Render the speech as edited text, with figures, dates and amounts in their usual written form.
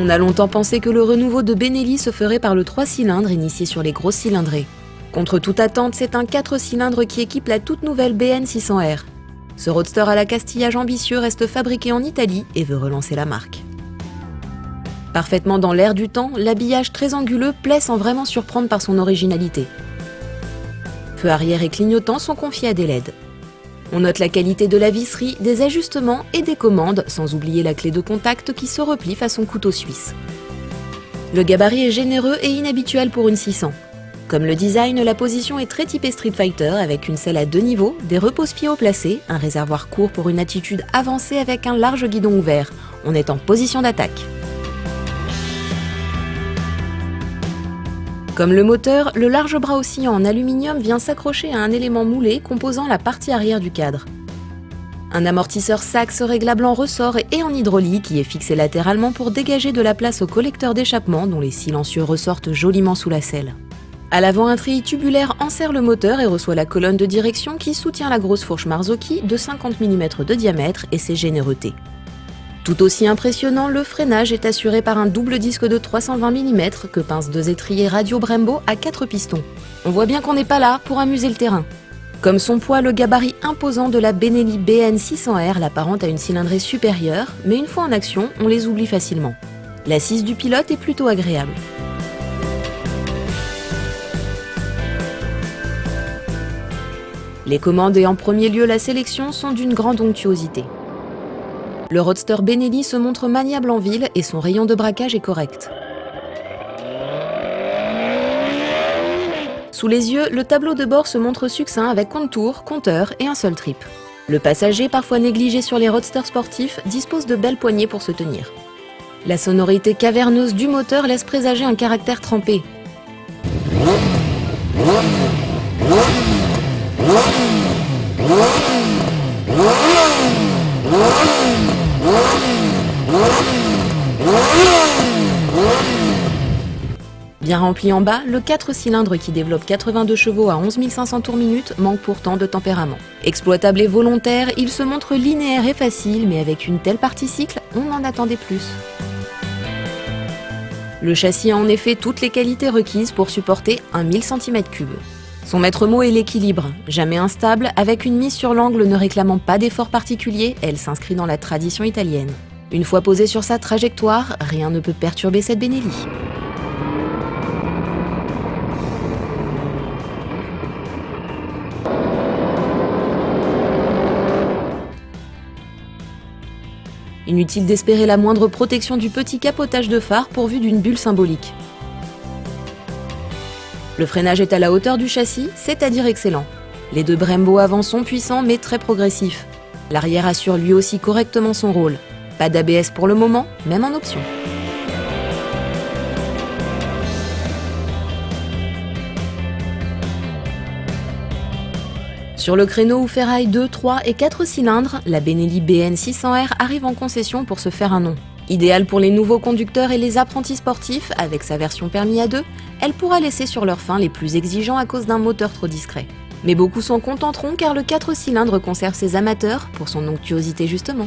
On a longtemps pensé que le renouveau de Benelli se ferait par le 3 cylindres initié sur les grosses cylindrées. Contre toute attente, c'est un 4 cylindres qui équipe la toute nouvelle BN 600R. Ce roadster à la castillage ambitieux reste fabriqué en Italie et veut relancer la marque. Parfaitement dans l'air du temps, l'habillage très anguleux plaît sans vraiment surprendre par son originalité. Feux arrière et clignotants sont confiés à des LED. On note la qualité de la visserie, des ajustements et des commandes, sans oublier la clé de contact qui se replie façon couteau suisse. Le gabarit est généreux et inhabituel pour une 600. Comme le design, la position est très typée Street Fighter avec une selle à 2 niveaux, des repose-pieds haut placés, un réservoir court pour une attitude avancée avec un large guidon ouvert. On est en position d'attaque. Comme le moteur, le large bras oscillant en aluminium vient s'accrocher à un élément moulé composant la partie arrière du cadre. Un amortisseur Sachs réglable en ressort et en hydraulique qui est fixé latéralement pour dégager de la place au collecteur d'échappement dont les silencieux ressortent joliment sous la selle. À l'avant, un treillis tubulaire enserre le moteur et reçoit la colonne de direction qui soutient la grosse fourche Marzocchi de 50 mm de diamètre et ses généreutés. Tout aussi impressionnant, le freinage est assuré par un double disque de 320 mm que pincent 2 étriers radio Brembo à 4 pistons. On voit bien qu'on n'est pas là pour amuser le terrain. Comme son poids, le gabarit imposant de la Benelli BN 600R l'apparente à une cylindrée supérieure, mais une fois en action, on les oublie facilement. L'assise du pilote est plutôt agréable. Les commandes et en premier lieu la sélection sont d'une grande onctuosité. Le roadster Benelli se montre maniable en ville et son rayon de braquage est correct. Sous les yeux, le tableau de bord se montre succinct avec contour, compteur et un seul trip. Le passager, parfois négligé sur les roadsters sportifs, dispose de belles poignées pour se tenir. La sonorité caverneuse du moteur laisse présager un caractère trempé. Bien rempli en bas, le 4 cylindres qui développe 82 chevaux à 11 500 tours minute manque pourtant de tempérament. Exploitable et volontaire, il se montre linéaire et facile, mais avec une telle partie cycle, on en attendait plus. Le châssis a en effet toutes les qualités requises pour supporter un 1000 cm3. Son maître mot est l'équilibre, jamais instable, avec une mise sur l'angle ne réclamant pas d'effort particulier, elle s'inscrit dans la tradition italienne. Une fois posée sur sa trajectoire, rien ne peut perturber cette Benelli. Inutile d'espérer la moindre protection du petit capotage de phare pourvu d'une bulle symbolique. Le freinage est à la hauteur du châssis, c'est-à-dire excellent. Les 2 Brembo avant sont puissants mais très progressifs. L'arrière assure lui aussi correctement son rôle. Pas d'ABS pour le moment, même en option. Sur le créneau où ferraille 2, 3 et 4 cylindres, la Benelli BN 600R arrive en concession pour se faire un nom. Idéale pour les nouveaux conducteurs et les apprentis sportifs, avec sa version permis à 2, elle pourra laisser sur leur faim les plus exigeants à cause d'un moteur trop discret. Mais beaucoup s'en contenteront car le 4 cylindres conserve ses amateurs pour son onctuosité justement.